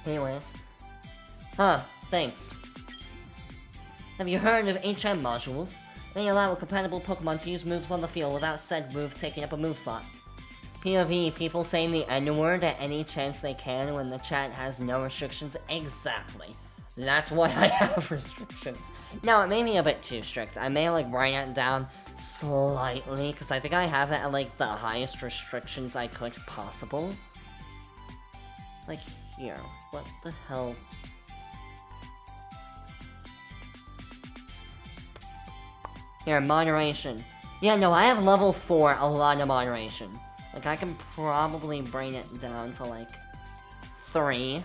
Anyways. Huh, thanks. Have you heard of HM modules? They allow a compatible Pokemon to use moves on the field without said move taking up a move slot. POV, people saying the N-word at any chance they can when the chat has no restrictions. Exactly. That's why I have restrictions. No, it may be a bit too strict. I may, like, write it down slightly, because I think I have it at, like, the highest restrictions I could possible. Like, here. What the hell? Here, moderation. Yeah, no, I have level 4, a lot of moderation. Like, I can probably bring it down to, like, 3.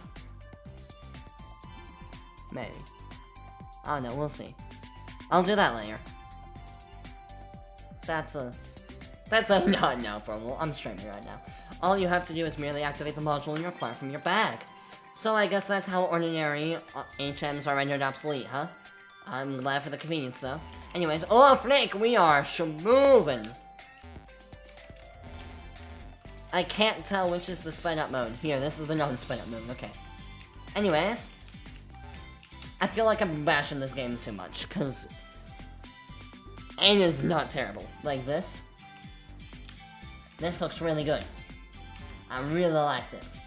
Maybe. I don't know, we'll see. I'll do that later. That's a not now problem. I'm streaming right now. All you have to do is merely activate the module in your car from your bag. So I guess that's how ordinary HMs are rendered obsolete, huh? I'm glad for the convenience, though. Anyways, oh, Flake, we are moving. I can't tell which is the sped up mode. Here, this is the non-sped up mode, okay. Anyways, I feel like I'm bashing this game too much, because it is not terrible. Like this. This looks really good. I really like this.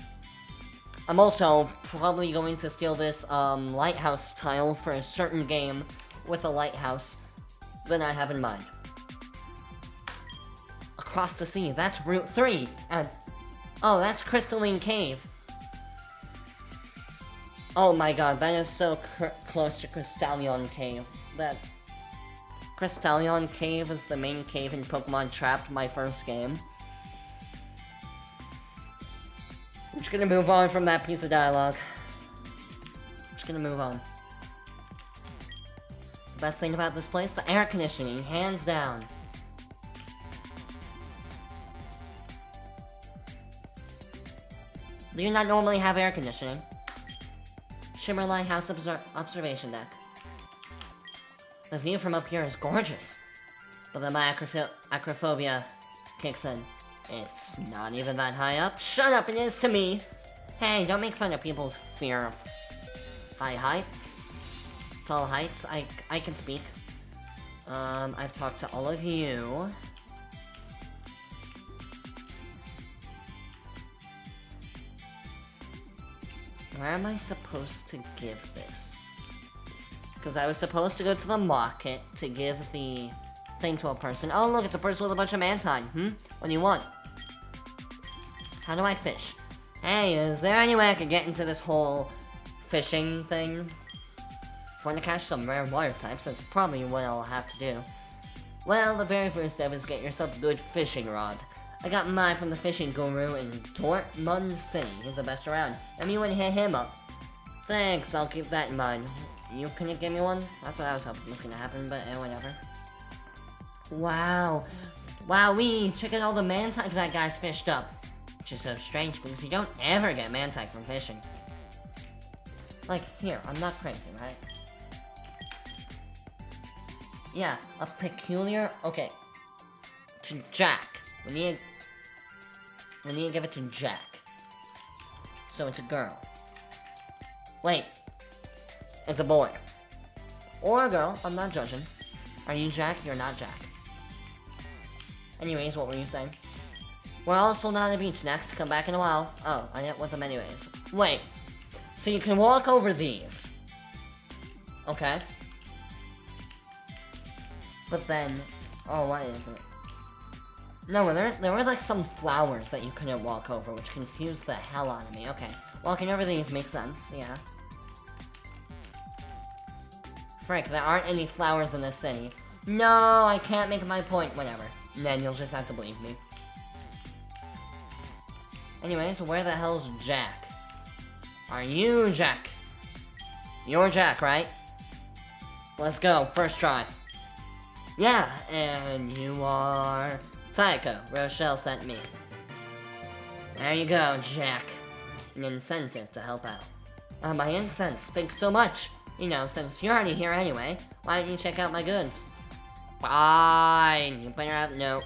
I'm also probably going to steal this lighthouse tile for a certain game with a lighthouse that I have in mind. Across the sea, that's Route 3, and oh, that's Crystalline Cave. Oh my god, that is so close to Crystallion Cave. That Crystallion Cave is the main cave in Pokemon Trapped, my first game. I'm just gonna move on from that piece of dialogue. Just gonna move on. The best thing about this place, the air conditioning, hands down. Do you not normally have air conditioning? Shimmer Lighthouse observation deck. The view from up here is gorgeous. But then my acrophobia kicks in. It's not even that high up. Shut up, it is to me! Hey, don't make fun of people's fear of high heights. Tall heights, I can speak. I've talked to all of you. Where am I supposed to give this? Because I was supposed to go to the market to give the thing to a person. Oh, look, it's a person with a bunch of Mantine. What do you want? How do I fish? Hey, is there any way I could get into this whole fishing thing? If I want to catch some rare water types, that's probably what I'll have to do. Well, the very first step is get yourself a good fishing rod. I got mine from the fishing guru in Dortmund City. He's the best around. Let me want to hit him up. Thanks, I'll keep that in mind. You couldn't give me one? That's what I was hoping was gonna happen, but whatever. Wow. Wowee, check out all the Mantine that guy's fished up. Which is so strange, because you don't ever get Mantine from fishing. Like, here, I'm not crazy, right? Yeah, a peculiar... Okay. To Jack. We need to give it to Jack. So it's a girl. Wait. It's a boy. Or a girl, I'm not judging. Are you Jack? You're not Jack. Anyways, what were you saying? We're also not on the beach next, come back in a while. Oh, I didn't want them anyways. Wait. So you can walk over these. Okay. But then... Oh, what is it? No, there were like some flowers that you couldn't walk over, which confused the hell out of me. Okay. Walking over these makes sense, yeah. Frick, there aren't any flowers in this city. No, I can't make my point. Whatever. And then you'll just have to believe me. Anyways, where the hell's Jack? Are you Jack? You're Jack, right? Let's go, first try. Yeah, and you are... Taiko, Rochelle sent me. There you go, Jack. An incentive to help out. My incense, thanks so much. You know, since you're already here anyway, why don't you check out my goods? Fine, you better have... No.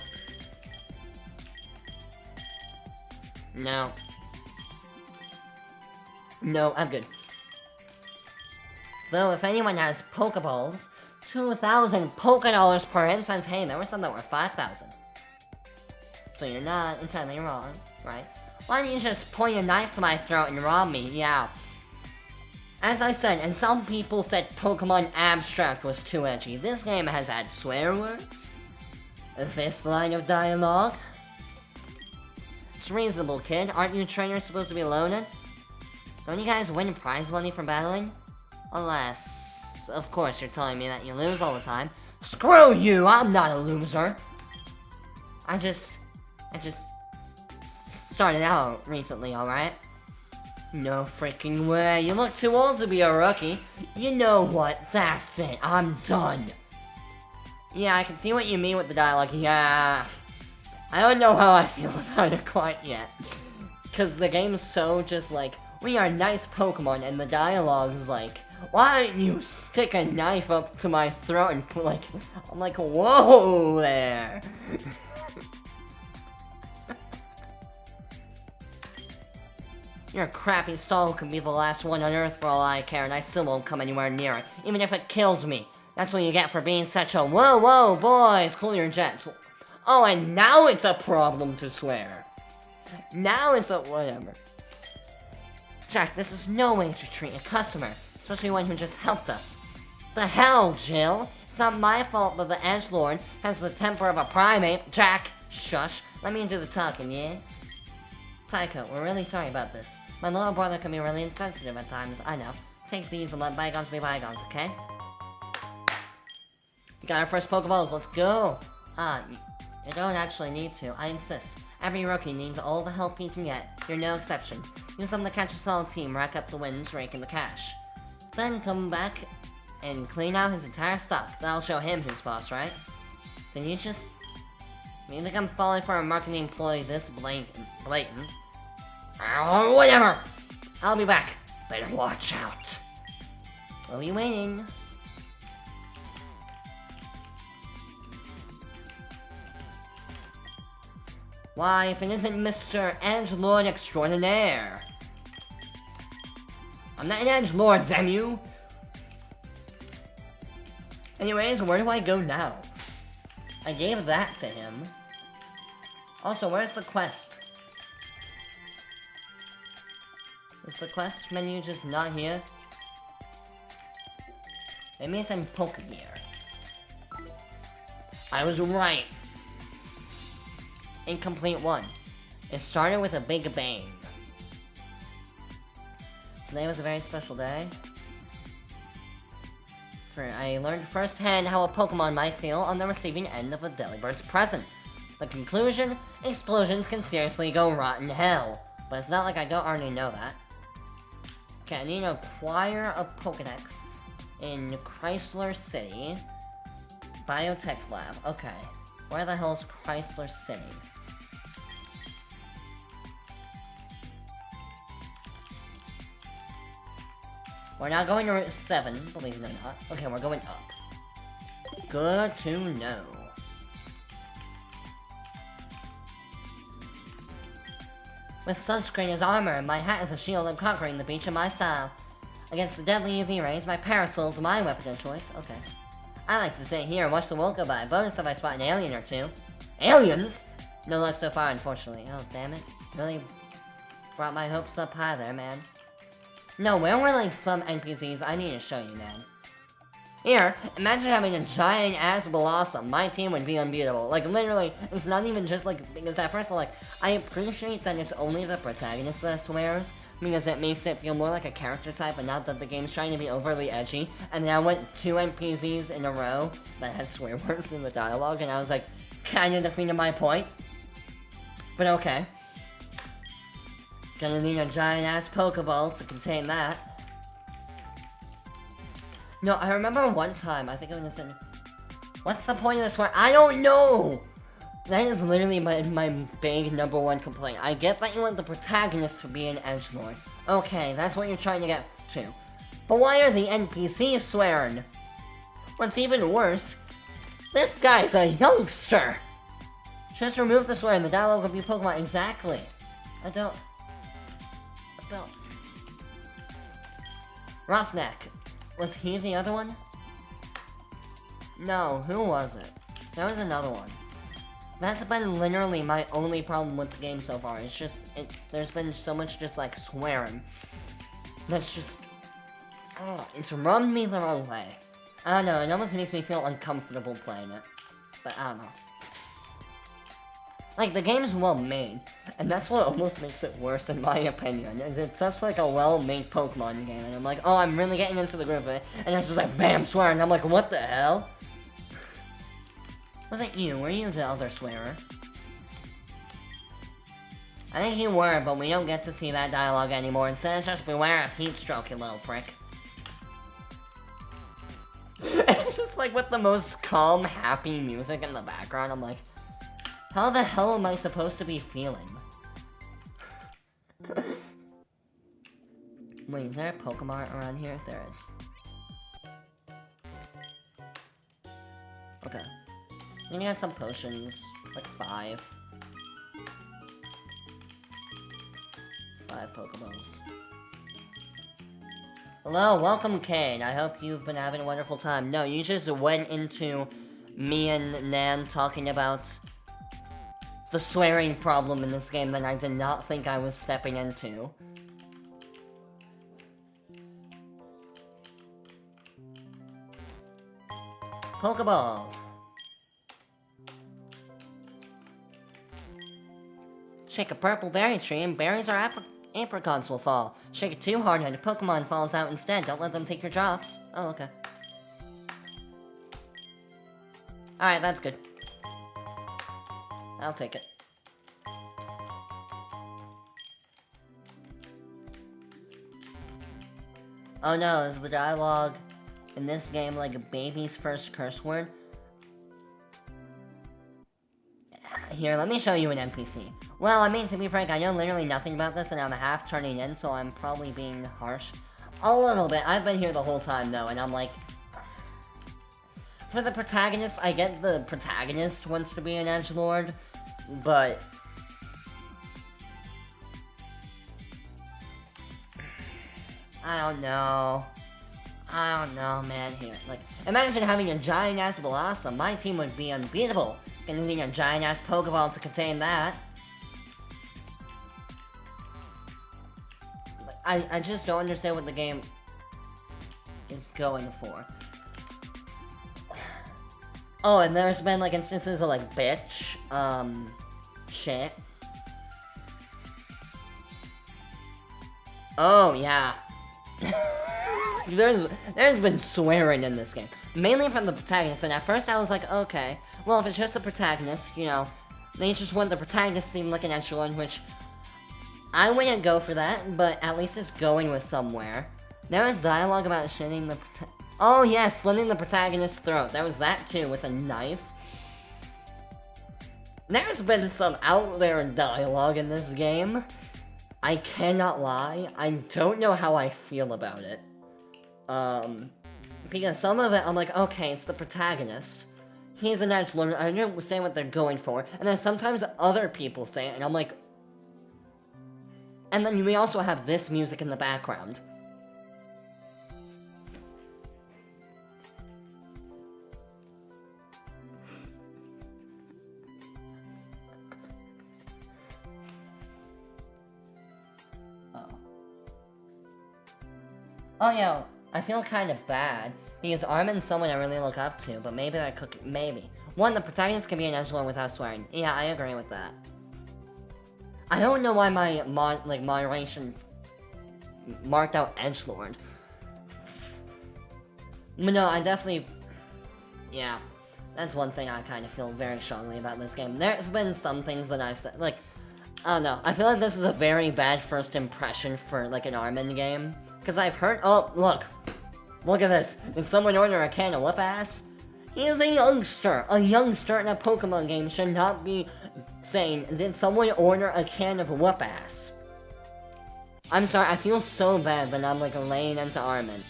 No. No, I'm good. Though, if anyone has Pokeballs, 2,000 Pokedollars per instance. Hey, there were some that were 5,000. So you're not entirely wrong, right? Why don't you just point a knife to my throat and rob me? Yeah. As I said, and some people said Pokemon Abstract was too edgy. This game has had swear words. This line of dialogue. It's reasonable, kid. Aren't you trainers supposed to be loaded? Don't you guys win prize money for battling? Unless, of course, you're telling me that you lose all the time. Screw you! I'm not a loser! I just started out recently, alright? No freaking way. You look too old to be a rookie. You know what? That's it. I'm done. Yeah, I can see what you mean with the dialogue. Yeah. I don't know how I feel about it quite yet. Because the game's so just like, we are nice Pokemon, and the dialogue's like, why don't you stick a knife up to my throat and put like, I'm like, whoa there. Your crappy stall could be the last one on Earth for all I care, and I still won't come anywhere near it, even if it kills me. That's what you get for being such a whoa, boys, cool your jets. Oh, and now it's a problem to swear. Now it's a whatever. Jack, this is no way to treat a customer, especially one who just helped us. The hell, Jill? It's not my fault that the Edgelord has the temper of a primate. Jack, shush. Let me do the talking, yeah? Tycho, we're really sorry about this. My little brother can be really insensitive at times, I know. Take these and let bygones be bygones, okay? We got our first Pokeballs, let's go! You don't actually need to, I insist. Every rookie needs all the help he can get. You're no exception. Use them to catch a solid team, rack up the wins, rake in the cash. Then come back and clean out his entire stock. That'll show him who's boss, right? Then you just... You think I'm falling for a marketing employee this blatant? Whatever! I'll be back. Better watch out. What are you waiting? Why, if it isn't Mr. Edgelord Extraordinaire. I'm not an Edgelord, damn you! Anyways, where do I go now? I gave that to him. Also, where's the quest? Is the quest menu just not here? Maybe it's in Pokegear. I was right. Incomplete 1. It started with a big bang. Today was a very special day. I learned firsthand how a Pokemon might feel on the receiving end of a Delibird's present. The conclusion? Explosions can seriously go rotten hell. But it's not like I don't already know that. Okay, I need to acquire a Pokedex in Chrysler City. Biotech Lab. Okay. Where the hell's Chrysler City? We're not going to Route 7, believe it or not. Okay, we're going up. Good to know. With sunscreen as armor and my hat as a shield, I'm conquering the beach in my style. Against the deadly UV rays, my parasol's my weapon of choice. Okay. I like to sit here and watch the world go by. Bonus if I spot an alien or two. Aliens? No luck so far, unfortunately. Oh, damn it. Really brought my hopes up high there, man. No, where were like some NPCs? I need to show you, man. Here, imagine having a giant-ass Blossom. My team would be unbeatable. Like, literally, it's not even just, like, because at first, like, I appreciate that it's only the protagonist that swears, because it makes it feel more like a character type, and not that the game's trying to be overly edgy. And then I went 2 NPCs in a row that had swear words in the dialogue, and I was like, kinda defeated my point. But okay. Gonna need a giant-ass Pokeball to contain that. No, I remember one time, I think I was in... What's the point of this one? I don't know! That is literally my big #1 complaint. I get that you want the protagonist to be an edgelord. Okay, that's what you're trying to get to. But why are the NPCs swearing? What's even worse, this guy's a youngster! Just remove the swear and the dialogue will be Pokemon. Exactly. I don't... Roughneck. Was he the other one? No, who was it? There was another one. That's been literally my only problem with the game so far. It's just, there's been so much just like swearing. That's just, it's rubbed me the wrong way. I don't know, it almost makes me feel uncomfortable playing it. But I don't know. Like, the game's well made, and that's what almost makes it worse in my opinion, is it's such like a well-made Pokemon game, and I'm like, oh, I'm really getting into the groove of it, and it's just like, bam, swear, and I'm like, what the hell? Was it you? Were you the other swearer? I think you were, but we don't get to see that dialogue anymore. Instead, it's just beware of heat stroke, you little prick. It's just like with the most calm, happy music in the background, I'm like, how the hell am I supposed to be feeling? Wait, is there a Pokemon around here? There is. Okay. You need some potions. Like 5. 5 Pokeballs. Hello, welcome Kane. I hope you've been having a wonderful time. No, you just went into me and Nan talking about the swearing problem in this game that I did not think I was stepping into. Pokeball. Shake a purple berry tree and berries or apricots will fall. Shake it too hard and a Pokemon falls out instead. Don't let them take your drops. Oh, okay. Alright, that's good. I'll take it. Oh no, is the dialogue in this game like a baby's first curse word? Here, let me show you an NPC. Well, I mean, to be frank, I know literally nothing about this and I'm half turning in, so I'm probably being harsh. A little bit. I've been here the whole time though, and I'm like... For the protagonist, I get the protagonist wants to be an edgelord, but... I don't know, man, here. Like, imagine having a giant-ass Blossom. My team would be unbeatable. Gonna need a giant-ass Pokeball to contain that. I just don't understand what the game is going for. Oh, and there's been, like, instances of, like, bitch, shit. Oh, yeah. There's been swearing in this game. Mainly from the protagonist, and at first I was like, okay, well, if it's just the protagonist, you know, they just want the protagonist to seem like an echelon, which I wouldn't go for that, but at least it's going with somewhere. There was dialogue about shitting the oh yeah, slitting the protagonist's throat. There was that too, with a knife. There's been some out there dialogue in this game. I cannot lie, I don't know how I feel about it. Because some of it, I'm like, okay, it's the protagonist. He's an edgelord, I understand what they're going for. And then sometimes other people say it, and I'm like... And then we also have this music in the background. Oh yeah, I feel kind of bad, because Armin's someone I really look up to, but maybe they're cooking, maybe. One, the protagonist can be an edgelord without swearing. Yeah, I agree with that. I don't know why my, moderation marked out edgelord. But no, I definitely, yeah, that's one thing I kind of feel very strongly about this game. There have been some things that I've said, like, I don't know, I feel like this is a very bad first impression for, like, an Armin game. Because I've heard- oh, look at this. Did someone order a can of whoop-ass? He is a youngster. A youngster in a Pokemon game should not be saying, did someone order a can of whoop-ass? I'm sorry, I feel so bad that I'm, like, laying into Armin.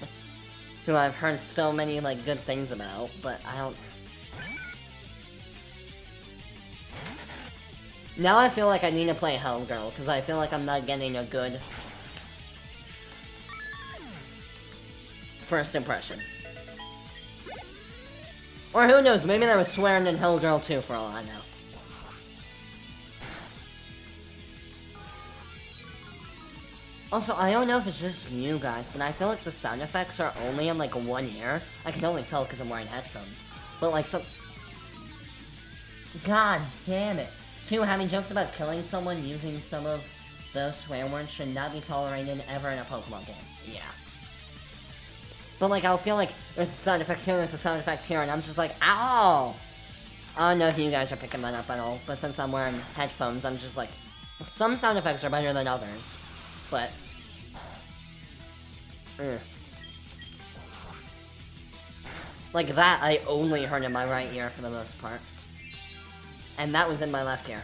Who I've heard so many, like, good things about, but I don't... Now I feel like I need to play Hellgirl, because I feel like I'm not getting a good... first impression. Or who knows, maybe there was swearing in Hellgirl too, for all I know. Also, I don't know if it's just you guys, but I feel like the sound effects are only in like one ear. I can only tell because I'm wearing headphones. But like some... God damn it. 2, having jokes about killing someone using some of those swear words should not be tolerated ever in a Pokemon game. Yeah. But like, I'll feel like there's a sound effect here, there's a sound effect here, and I'm just like, ow! I don't know if you guys are picking that up at all, but since I'm wearing headphones, I'm just like, some sound effects are better than others. But... Like that, I only heard in my right ear for the most part. And that was in my left ear.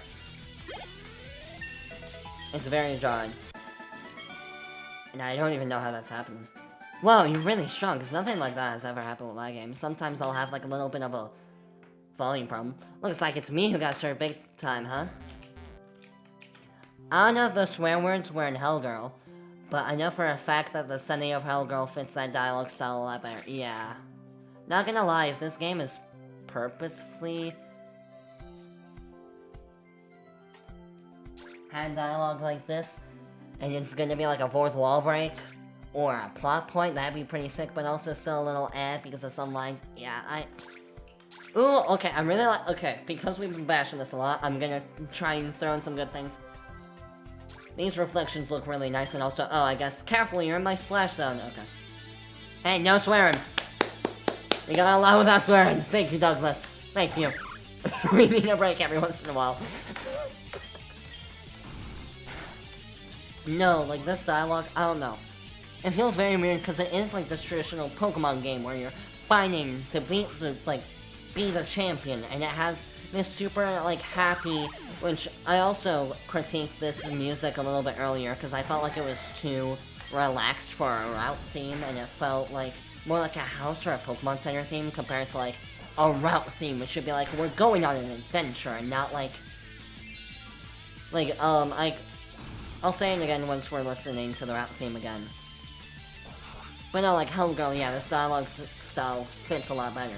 It's very jarring. And I don't even know how that's happening. Whoa, you're really strong, because nothing like that has ever happened with my game. Sometimes I'll have like a little bit of a volume problem. Looks like it's me who got served big time, huh? I don't know if those swear words were in Hellgirl, but I know for a fact that the setting of Hellgirl fits that dialogue style a lot better. Yeah. Not gonna lie, if this game is purposefully had dialogue like this, and it's gonna be like a fourth wall break, or a plot point, that'd be pretty sick, but also still a little because of some lines. Yeah, Ooh, okay, I'm really like... Okay, because we've been bashing this a lot, I'm gonna try and throw in some good things. These reflections look really nice, and also... Oh, I guess... Careful, you're in my splash zone. Okay. Hey, no swearing! We gotta allow without swearing. Thank you, Douglas. Thank you. We need a break every once in a while. No, like, this dialogue, I don't know. It feels very weird, because it is like this traditional Pokemon game where you're fighting to be the champion, and it has this super, like, happy, which I also critiqued this music a little bit earlier, because I felt like it was too relaxed for a route theme, and it felt like more like a house or a Pokemon Center theme compared to, like, a route theme, which should be like, we're going on an adventure, and not like, I'll say it again once we're listening to the route theme again. But no, like, Hellgirl, yeah, this dialogue style fits a lot better.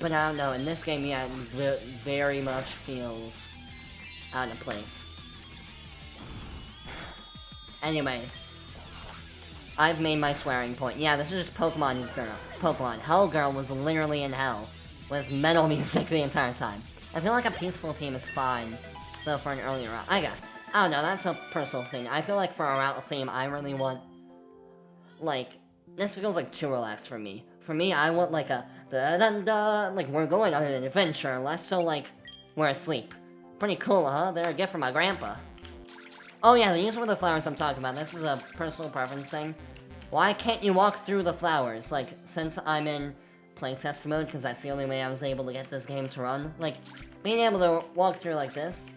But I don't know, in this game, yeah, it very much feels out of place. Anyways, I've made my swearing point. Yeah, this is just Pokemon Girl. Pokemon. Hellgirl was literally in hell, with metal music the entire time. I feel like a peaceful theme is fine, though, for an earlier route. I guess. I don't know, that's a personal thing. I feel like for a route theme, I really want, like, this feels like too relaxed for me. For me, I want like a da-da-da, like we're going on an adventure, less so like we're asleep. Pretty cool, huh? They're a gift from my grandpa. Oh yeah, these were the flowers I'm talking about. This is a personal preference thing. Why can't you walk through the flowers? Like, since I'm in playtest mode, because that's the only way I was able to get this game to run. Like, being able to walk through like this.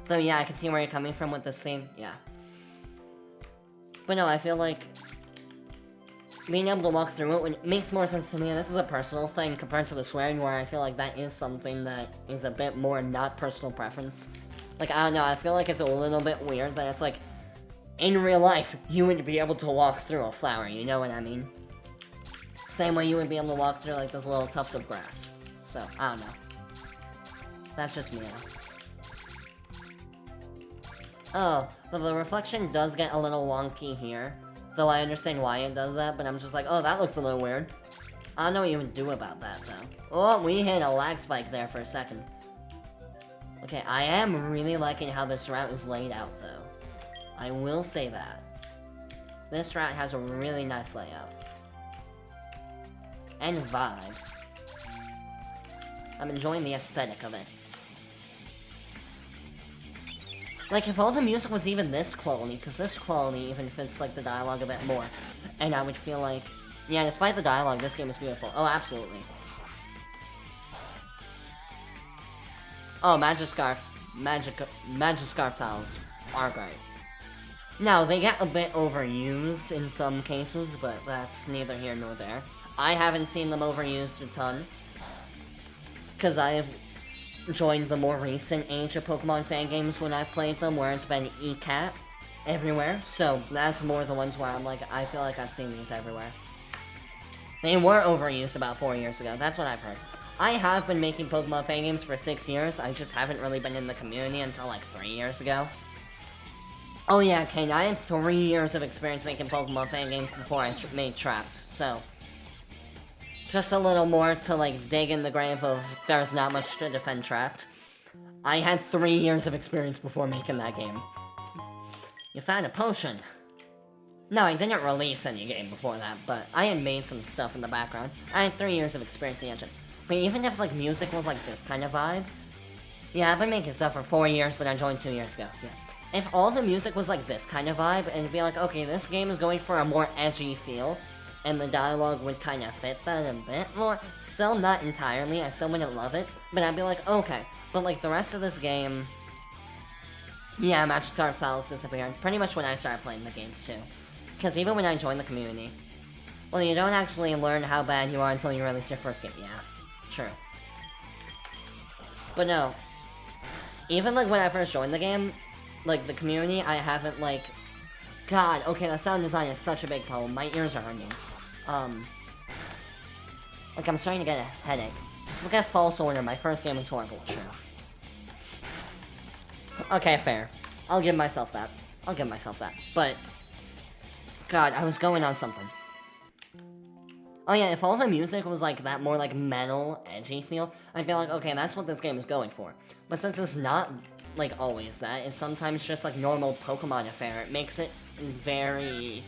Though yeah, I can see where you're coming from with this theme, yeah. But no, I feel like being able to walk through it makes more sense to me, and this is a personal thing compared to the swearing, where I feel like that is something that is a bit more not personal preference. Like, I don't know, I feel like it's a little bit weird that it's like, in real life, you would be able to walk through a flower, you know what I mean? Same way you would be able to walk through like this little tuft of grass. So, I don't know. That's just me though. Oh, but the reflection does get a little wonky here. Though I understand why it does that, but I'm just like, oh, that looks a little weird. I don't know what you would do about that, though. Oh, we hit a lag spike there for a second. Okay, I am really liking how this route is laid out, though. I will say that. This route has a really nice layout. And vibe. I'm enjoying the aesthetic of it. Like, if all the music was even this quality, because this quality even fits, like, the dialogue a bit more, and I would feel like, yeah, despite the dialogue, this game is beautiful. Oh, absolutely. Oh, Magikarp tiles are great. Now, they get a bit overused in some cases, but that's neither here nor there. I haven't seen them overused a ton, because I've joined the more recent age of Pokemon fan games when I've played them, where it's been ECAT, everywhere, so that's more the ones where I'm like, I feel like I've seen these everywhere. They were overused about 4 years ago, that's what I've heard. I have been making Pokemon fan games for 6 years, I just haven't really been in the community until like 3 years ago. Oh yeah, Kane, I had 3 years of experience making Pokemon fan games before I made Trapped, so... just a little more to like dig in the grave of there's not much to defend Trapped. I had 3 years of experience before making that game. You found a potion. No, I didn't release any game before that, but I had made some stuff in the background. I had 3 years of experience in the engine. But even if, like, music was, like, this kind of vibe... Yeah, I've been making stuff for 4 years, but I joined 2 years ago, yeah. If all the music was, like, this kind of vibe, and it'd be like, okay, this game is going for a more edgy feel, and the dialogue would kind of fit that a bit more, still not entirely, I still wouldn't love it, but I'd be like, okay. But, like, the rest of this game... Yeah, Magikarp tiles disappeared, pretty much when I started playing the games, too. Because even when I joined the community... Well, you don't actually learn how bad you are until you release your first game, yeah. True. But no. Even, like, when I first joined the game, like, the community, I haven't, like... God, okay, the sound design is such a big problem. My ears are hurting. Like, I'm starting to get a headache. Just look at False Order, my first game was horrible, true. Okay, fair. I'll give myself that. I'll give myself that. But... God, I was going on something. Oh yeah, if all the music was like that more like metal, edgy feel, I'd be like, okay, that's what this game is going for. But since it's not like always that, it's sometimes just like normal Pokemon affair, it makes it very...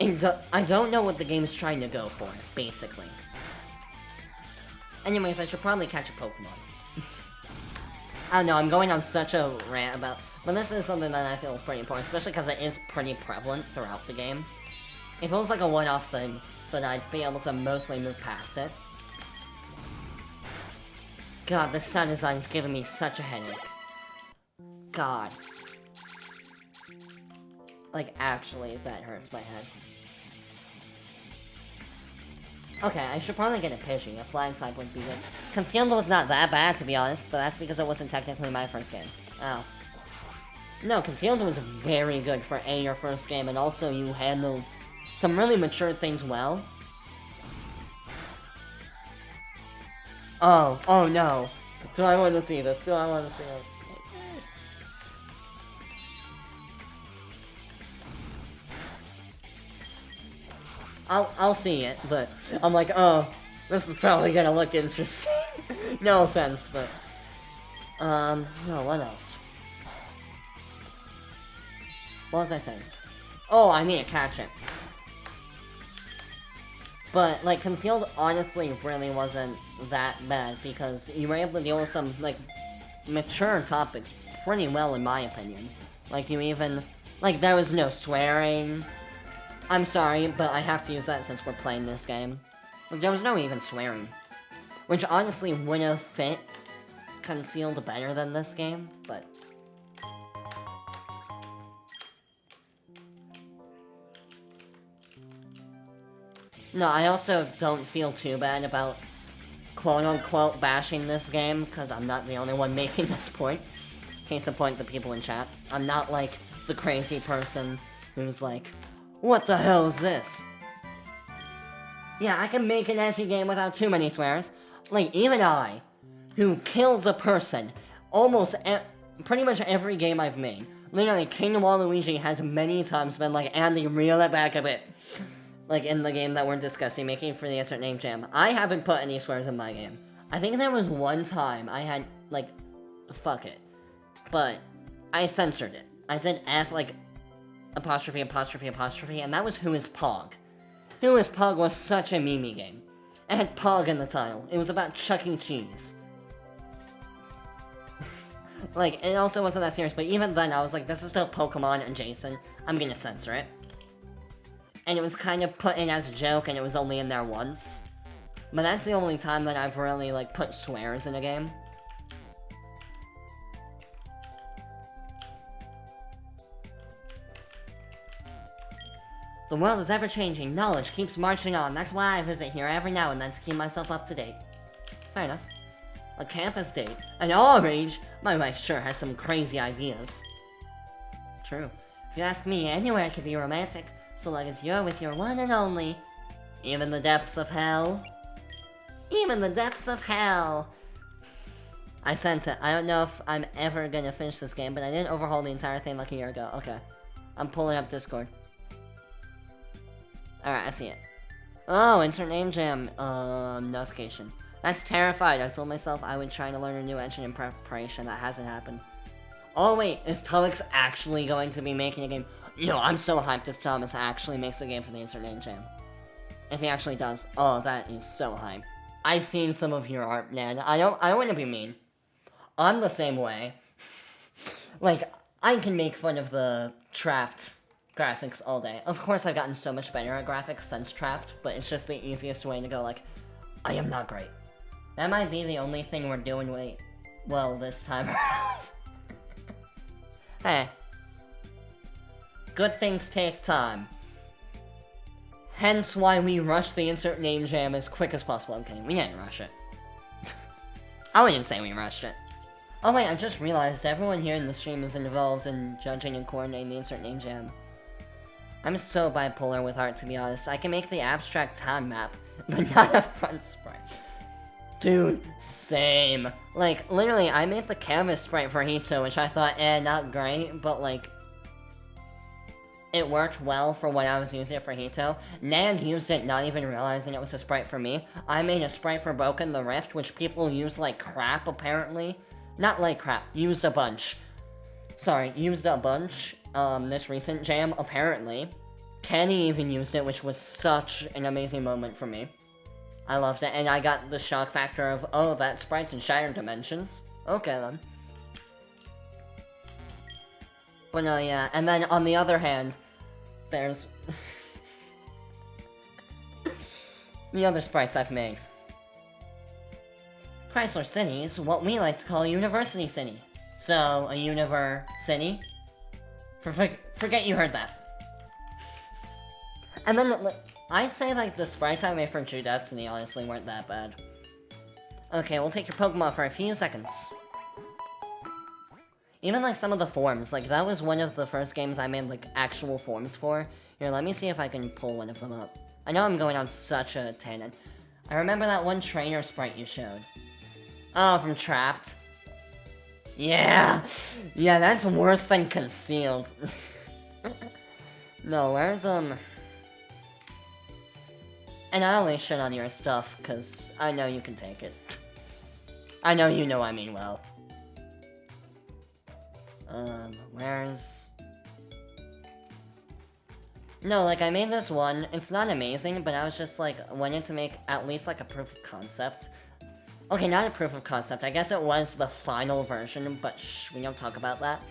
I don't know what the game is trying to go for, basically. Anyways, I should probably catch a Pokemon. I don't know, I'm going on such a rant about... But this is something that I feel is pretty important, especially because it is pretty prevalent throughout the game. If it was like a one-off thing, then I'd be able to mostly move past it. God, this sound design is giving me such a headache. God. Like, actually, that hurts my head. Okay, I should probably get a Pidgey. A flying type would be good. Concealed was not that bad, to be honest, but that's because it wasn't technically my first game. Oh. No, Concealed was very good for your first game, and also you handled some really mature things well. Oh no. Do I want to see this? Do I want to see this? I'll see it, but I'm like, oh, this is probably gonna look interesting. No offense, but... no, what else? What was I saying? Oh, I need to catch it. But, like, Concealed honestly really wasn't that bad, because you were able to deal with some, like, mature topics pretty well, in my opinion. Like, you even... Like, there was no swearing. I'm sorry, but I have to use that since we're playing this game. Like, there was no even swearing. Which honestly would have fit Concealed better than this game, but... No, I also don't feel too bad about quote-unquote bashing this game, because I'm not the only one making this point. Case in point, the people in chat. I'm not like the crazy person who's like, what the hell is this? Yeah, I can make an edgy game without too many swears. Like, even I, who kills a person almost pretty much every game I've made. Literally, King Waluigi has many times been like, Andy, reel it back a bit. Like, in the game that we're discussing, making for the Insert Name Jam. I haven't put any swears in my game. I think there was one time I had, like, fuck it. But, I censored it. I did F, like, apostrophe, apostrophe, apostrophe, and that was Who is Pog. Who is Pog was such a meme game. It had Pog in the title. It was about Chuck E. Cheese. Like, it also wasn't that serious, but even then I was like, this is still Pokemon adjacent. I'm gonna censor it. And it was kind of put in as a joke, and it was only in there once. But that's the only time that I've really, like, put swears in a game. The world is ever-changing. Knowledge keeps marching on. That's why I visit here every now and then to keep myself up to date. Fair enough. A campus date. At our age, my wife sure has some crazy ideas. True. If you ask me, anywhere could be romantic, so long as you're with your one and only. Even the depths of hell. Even the depths of hell. I sent it. I don't know if I'm ever gonna finish this game, but I didn't overhaul the entire thing like a year ago. Okay. I'm pulling up Discord. Alright, I see it. Oh, insert name jam, notification. That's terrified. I told myself I would try to learn a new engine in preparation. That hasn't happened. Oh wait, is Thomas actually going to be making a game? No, I'm so hyped if Thomas actually makes a game for the insert name jam. If he actually does, oh, that is so hype. I've seen some of your art, man. I don't want to be mean. I'm the same way. Like, I can make fun of the Trapped graphics all day. Of course, I've gotten so much better at graphics since Trapped, but it's just the easiest way to go, like, I am not great. That might be the only thing we're doing well this time around. Hey. Good things take time. Hence why we rush the insert name jam as quick as possible. I'm kidding, we didn't rush it. I wouldn't say we rushed it. Oh wait, I just realized everyone here in the stream is involved in judging and coordinating the insert name jam. I'm so bipolar with art, to be honest. I can make the abstract time map, but not a front sprite. Dude, same. Like, literally, I made the canvas sprite for Hito, which I thought, not great, but like, it worked well for when I was using it for Hito. Nan used it not even realizing it was a sprite for me. I made a sprite for Broken the Rift, which people use like crap, apparently. Not like crap, used a bunch. Sorry, used a bunch, this recent jam, apparently. Kenny even used it, which was such an amazing moment for me. I loved it, and I got the shock factor of, oh, that sprite's in Shattered Dimensions. Okay, then. But no, yeah, and then on the other hand, there's the other sprites I've made. Chrysler City is what we like to call University City. So, a Univer-City? Forget you heard that. And then, I'd say, like, the sprites I made for True Destiny honestly weren't that bad. Okay, we'll take your Pokemon for a few seconds. Even, like, some of the forms, like, that was one of the first games I made, like, actual forms for. Here, let me see if I can pull one of them up. I know I'm going on such a tangent. I remember that one trainer sprite you showed. Oh, from Trapped. Yeah! Yeah, that's worse than Concealed. No, where's, And I only shit on your stuff, cause I know you can take it. I know you know I mean well. Where's... No, like, I made this one. It's not amazing, but I was just, like, wanted to make at least, like, a proof of concept. Okay, not a proof of concept. I guess it was the final version, but shh, we don't talk about that.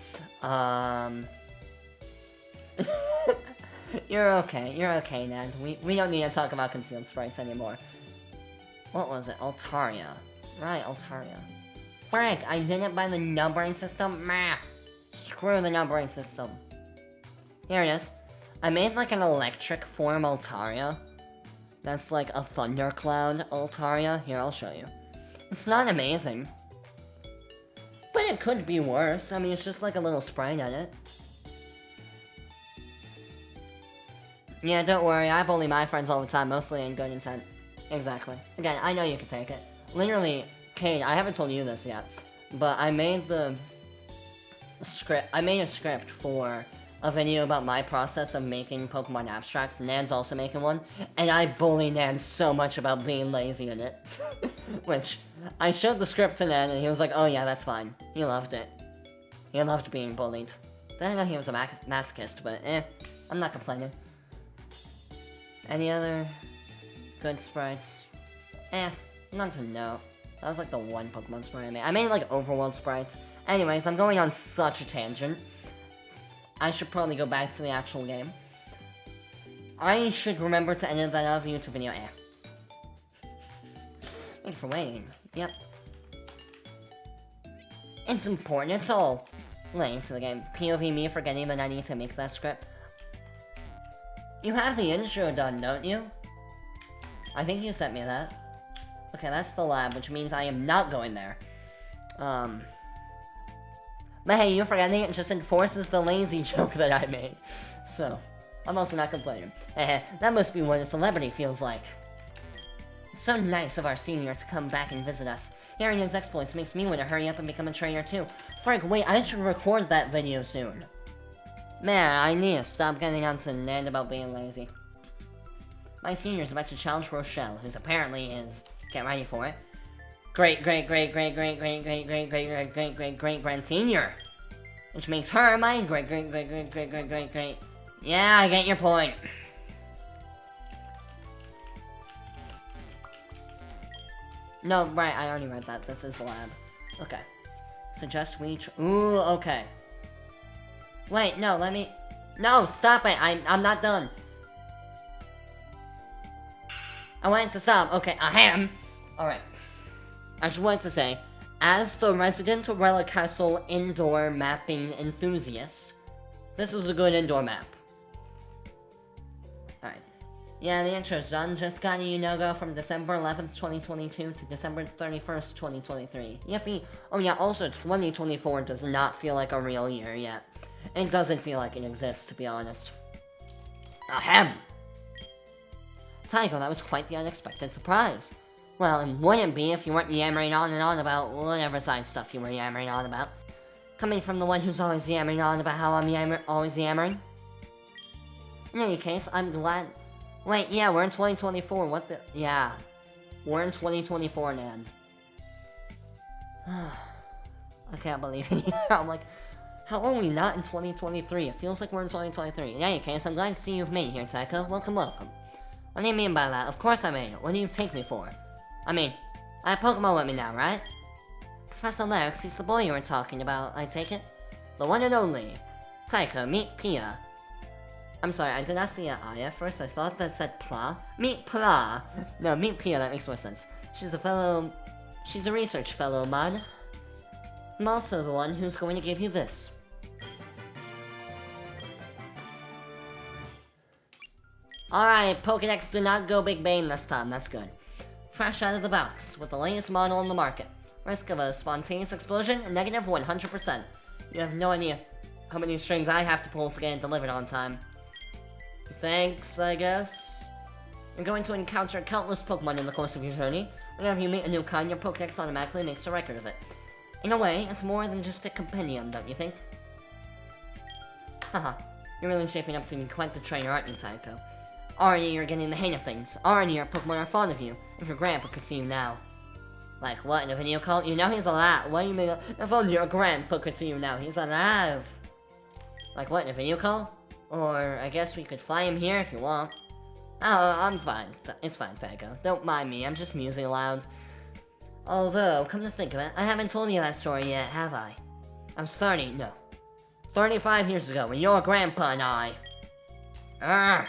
You're okay, Ned. We don't need to talk about concealed sprites anymore. What was it? Altaria. Right, Altaria. Frank, I didn't buy the numbering system? Meh. Screw the numbering system. Here it is. I made like an electric form Altaria. That's like a thundercloud Altaria. Here, I'll show you. It's not amazing. But it could be worse. I mean, it's just like a little sprite on it. Yeah, don't worry, I bully my friends all the time, mostly in good intent. Exactly. Again, I know you can take it. Literally, Kate, I haven't told you this yet, but I made the script. I made a script for a video about my process of making Pokemon Abstract. Nan's also making one, and I bully Nan so much about being lazy in it. Which, I showed the script to Nan, and he was like, oh yeah, that's fine. He loved it. He loved being bullied. Didn't know he was a masochist, but I'm not complaining. Any other good sprites? None to note. That was like the one Pokemon sprite I made. I made like overworld sprites. Anyways, I'm going on such a tangent. I should probably go back to the actual game. I should remember to edit that out of the YouTube video. Thank you for waiting. Yep. It's important, it's all related to the game. POV me forgetting that I need to make that script. You have the intro done, don't you? I think you sent me that. Okay, that's the lab, which means I am not going there. But hey, you're forgetting it just enforces the lazy joke that I made. So, I'm also not complaining. That must be what a celebrity feels like. It's so nice of our senior to come back and visit us. Hearing his exploits makes me want to hurry up and become a trainer too. Frank, wait, I should record that video soon. Man, I need to stop getting on to Ned about being lazy. My senior's about to challenge Rochelle, who's apparently his, get ready for it, great-great-great-great-great-great-great-great-great-great-great-great grand-senior. Which makes her my great-great-great-great-great-great-great. Yeah, I get your point. No, right, I already read that. This is the lab. Okay. Suggest we ooh, okay. Wait, no, let me... No, stop it! I'm not done. I wanted to stop. Okay, I am. Alright. I just wanted to say, as the resident Relic Castle indoor mapping enthusiast, this is a good indoor map. Alright. Yeah, the intro's done. Just got a Unogo from December 11th, 2022 to December 31st, 2023. Yippee. Oh yeah, also 2024 does not feel like a real year yet. It doesn't feel like it exists, to be honest. Ahem! Tycho, that was quite the unexpected surprise. Well, it wouldn't be if you weren't yammering on and on about whatever side stuff you were yammering on about. Coming from the one who's always yammering on about how I'm always yammering. In any case, I'm glad... Wait, yeah, we're in 2024, what the... Yeah. We're in 2024, Nan. I can't believe it either. I'm like, how are we not in 2023? It feels like we're in 2023. In any case, I'm glad to see you've made it here, Tycho. Welcome, welcome. What do you mean by that? Of course I made it. What do you take me for? I mean, I have Pokemon with me now, right? Professor Lex, he's the boy you were talking about, I take it? The one and only. Tycho, meet Pia. I'm sorry, I did not see an I at first. I thought that said Pla. Meet Pla. No, meet Pia, that makes more sense. She's a research fellow, man. I'm also the one who's going to give you this. Alright, Pokédex did not go Big Bang this time, that's good. Fresh out of the box, with the latest model on the market. Risk of a spontaneous explosion, negative 100%. You have no idea how many strings I have to pull to get it delivered on time. Thanks, I guess. You're going to encounter countless Pokemon in the course of your journey. Whenever you meet a new kind, your Pokédex automatically makes a record of it. In a way, it's more than just a compendium, don't you think? Haha, you're really shaping up to be quite the trainer, aren't you, Tycho? Already you're getting the hang of things. Already your Pokemon are fond of you. If your grandpa could see you now. Like what, in a video call? You know he's alive. What do you mean? If only your grandpa could see you now. He's alive. Like what, in a video call? Or I guess we could fly him here if you want. Oh, I'm fine. It's fine, Tycho. Don't mind me. I'm just musing aloud. Although, come to think of it, I haven't told you that story yet, have I? I was 30, no. 35 years ago, when your grandpa and I... Arrgh!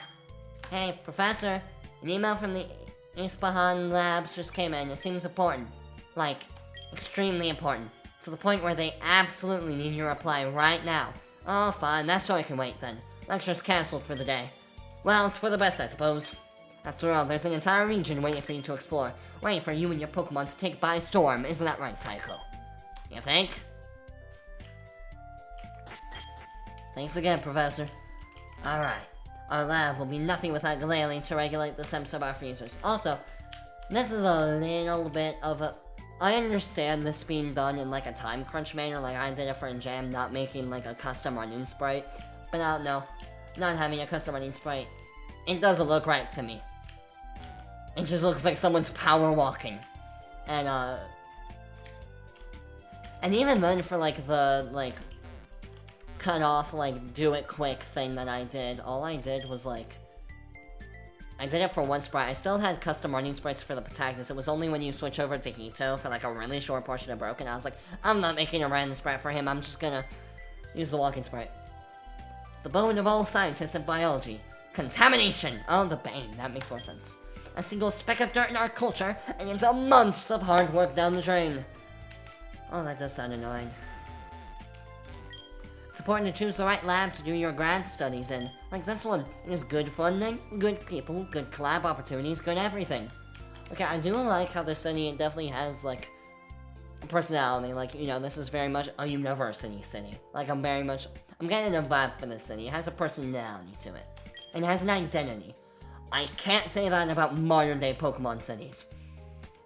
Hey, Professor, an email from the Ispahan Labs just came in. It seems important. Like, extremely important. To the point where they absolutely need your reply right now. Oh, fine, that story can wait then. Lecture's cancelled for the day. Well, it's for the best, I suppose. After all, there's an entire region waiting for you to explore. Waiting for you and your Pokemon to take by storm. Isn't that right, Tycho? You think? Thanks again, Professor. Alright. Our lab will be nothing without Glalie to regulate the temps of our freezers. Also, this is a little bit of a... I understand this being done in like a time crunch manner, like I did it for Jam, not making like a custom running sprite. But I don't know, not having a custom running sprite, it doesn't look right to me. It just looks like someone's power walking. And even then for like the, like, cut off, like, do it quick thing that I did, all I did was, like, I did it for one sprite. I still had custom running sprites for the protagonist. It was only when you switch over to Hito for, like, a really short portion of Broken, I was like, I'm not making a random sprite for him, I'm just gonna use the walking sprite. The bone of all scientists and biology. Contamination! Oh, the bane. That makes more sense. A single speck of dirt in our culture, and into months of hard work down the drain. Oh, that does sound annoying. It's important to choose the right lab to do your grad studies in. Like this one. It is good funding, good people, good collab opportunities, good everything. Okay, I do like how this city definitely has, like, a personality. Like, you know, this is very much a university city. Like, I'm getting a vibe for this city. It has a personality to it. And it has an identity. I can't say that about modern-day Pokemon cities.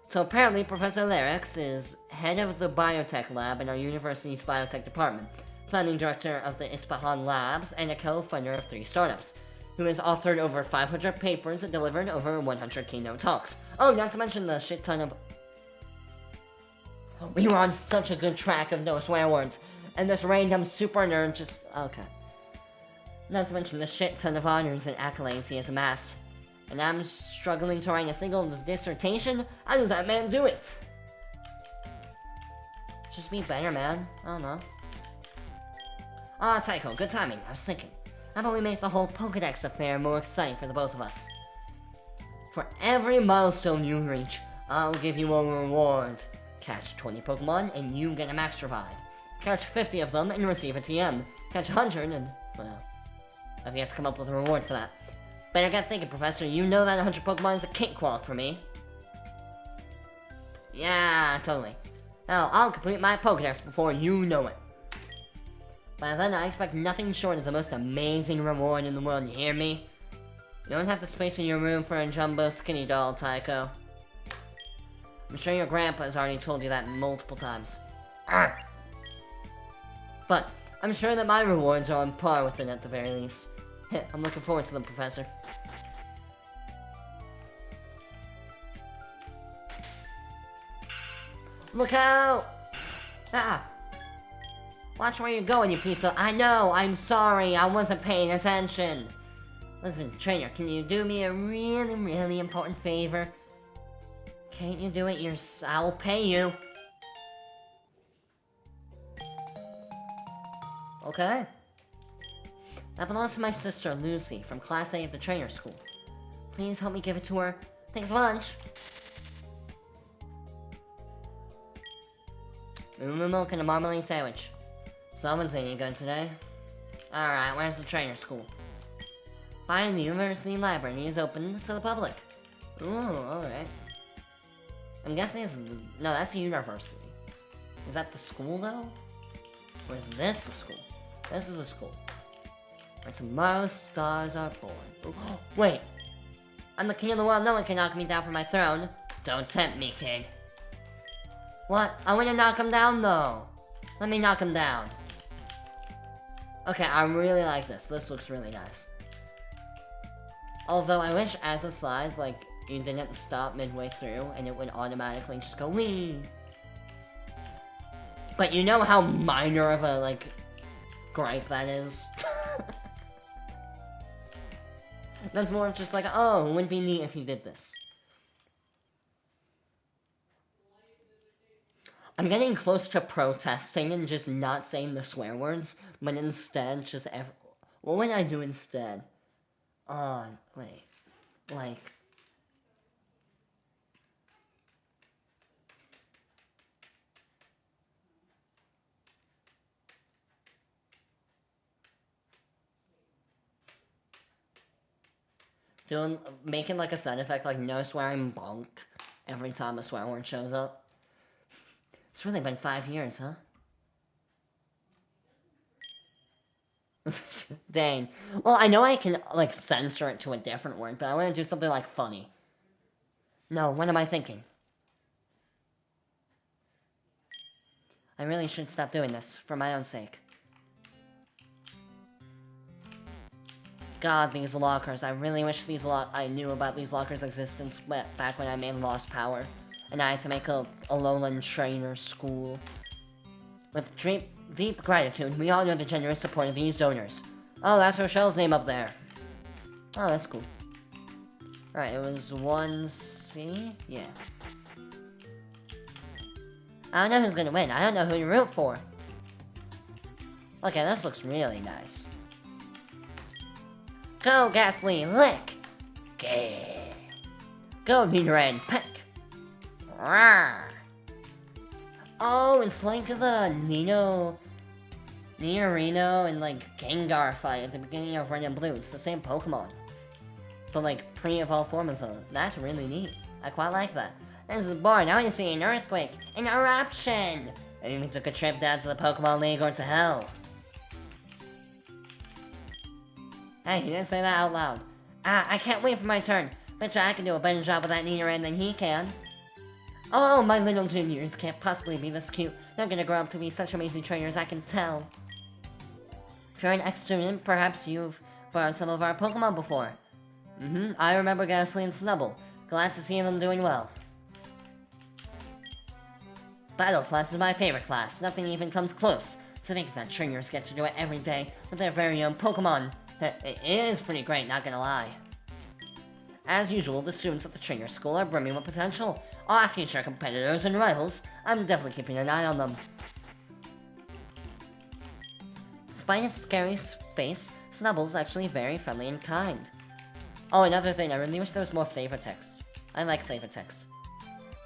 So apparently, Professor Larix is head of the biotech lab in our university's biotech department, founding director of the Ispahan Labs, and a co-founder of 3 startups, who has authored over 500 papers and delivered over 100 keynote talks. Oh, not to mention the shit ton of... We were on such a good track of no swear words, and this random super nerd just... Okay. Not to mention the shit ton of honors and accolades he has amassed. And I'm struggling to write a single dissertation? How does that man do it? Just be better, man. I don't know. Ah, Tycho, good timing. I was thinking. How about we make the whole Pokedex affair more exciting for the both of us? For every milestone you reach, I'll give you a reward. Catch 20 Pokemon and you get a Max Revive. Catch 50 of them and receive a TM. Catch 100 and, well, I've yet to come up with a reward for that. Better get thinking, Professor. You know that 100 Pokemon is a cakewalk for me. Yeah, totally. Hell, I'll complete my Pokedex before you know it. By then, I expect nothing short of the most amazing reward in the world, you hear me? You don't have the space in your room for a jumbo skinny doll, Tycho. I'm sure your grandpa has already told you that multiple times. Arr! But, I'm sure that my rewards are on par with it at the very least. I'm looking forward to them, Professor. Look out! Ah! Watch where you're going, you piece of... I know, I'm sorry, I wasn't paying attention. Listen, trainer, can you do me a really, really important favor? Can't you do it I'll pay you. Okay. That belongs to my sister, Lucy, from Class A of the Trainer School. Please help me give it to her. Thanks a bunch. Milk and a marmalade sandwich. Someone's eating good today. Alright, where's the Trainer School? Fine, the University Library is open to the public. Ooh, alright. I'm guessing it's... No, that's a university. Is that the school, though? Or is this the school? This is the school. Where tomorrow's stars are born. Ooh, wait! I'm the king of the world, no one can knock me down from my throne. Don't tempt me, kid. What? I want to knock him down, though. Let me knock him down. Okay, I really like this. This looks really nice. Although I wish, as a slide, like, you didn't stop midway through and it would automatically just go wee. But you know how minor of a, like, gripe that is? That's more of just like, oh, it would be neat if you did this. I'm getting close to protesting and just not saying the swear words, but instead just what would I do instead? Wait. Like... making like a sound effect like no swearing bonk every time a swear word shows up. It's really been 5 years, huh? Dang. Well, I know I can, like, censor it to a different word, but I want to do something, like, funny. No, what am I thinking? I really should stop doing this, for my own sake. God, these lockers. I really wish I knew about these lockers' existence back when I made Lost Power. And I had to make a Alolan trainer school. With deep gratitude, we all know the generous support of these donors. Oh, that's Rochelle's name up there. Oh, that's cool. Alright, it was 1C? Yeah. I don't know who's gonna win. I don't know who to root for. Okay, this looks really nice. Go, Ghastly, lick! Gah! Go, Nidoran, peck! Rawr! Oh, it's like the Nidorino and, like, Gengar fight at the beginning of Red and Blue. It's the same Pokemon. But, like, pre-evolved form of them. That's really neat. I quite like that. This is boring. I want to see an earthquake, an eruption. I even took a trip down to the Pokémon League or to hell. Hey, you didn't say that out loud. I can't wait for my turn. Betcha I can do a better job with that Nidoran than he can. Oh, my little juniors can't possibly be this cute. They're gonna grow up to be such amazing trainers, I can tell. If you're an ex-student, perhaps you've borrowed some of our Pokemon before. I remember Ghastly and Snubble. Glad to see them doing well. Battle class is my favorite class. Nothing even comes close. To think that trainers get to do it every day with their very own Pokemon. It is pretty great, not gonna lie. As usual, the students at the trainer school are brimming with potential. Our future competitors and rivals. I'm definitely keeping an eye on them. Despite its scary face, Snubble's actually very friendly and kind. Oh, another thing, I really wish there was more flavor text. I like flavor text.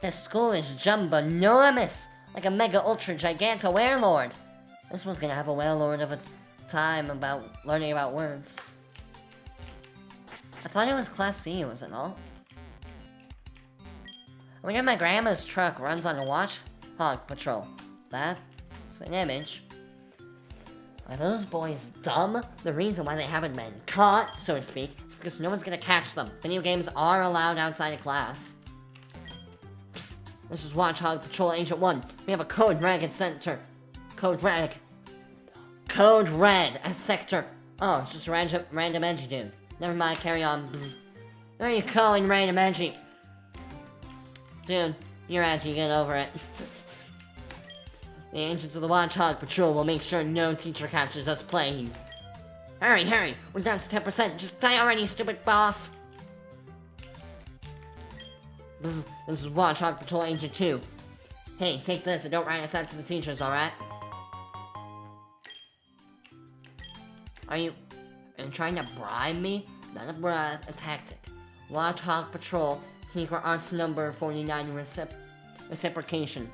This school is jumbo-enormous, like a mega-ultra-giganto warlord. This one's gonna have a warlord of a time about learning about words. I thought it was Class C, wasn't all? I wonder if my grandma's truck runs on a Watchhog patrol. That's an image. Are those boys dumb? The reason why they haven't been caught, so to speak, is because no one's gonna catch them. Video games are allowed outside of class. Psst, this is Watchhog Patrol Agent 1. We have a Code Red at Center. Code Red as Sector. Oh, it's just random edgy dude. Never mind, carry on. Bzz. Who are you calling random edgy? Dude, you're edgy, get over it. The agents of the Watchhog Patrol will make sure no teacher catches us playing. Hurry, we're down to 10%. Just die already, stupid boss. This is Watchhog Patrol Agent 2. Hey, take this and don't write us out to the teachers, alright? Are you trying to bribe me? Not a bribe, a tactic. Watchhog Patrol, Secret Arts number 49 reciprocation.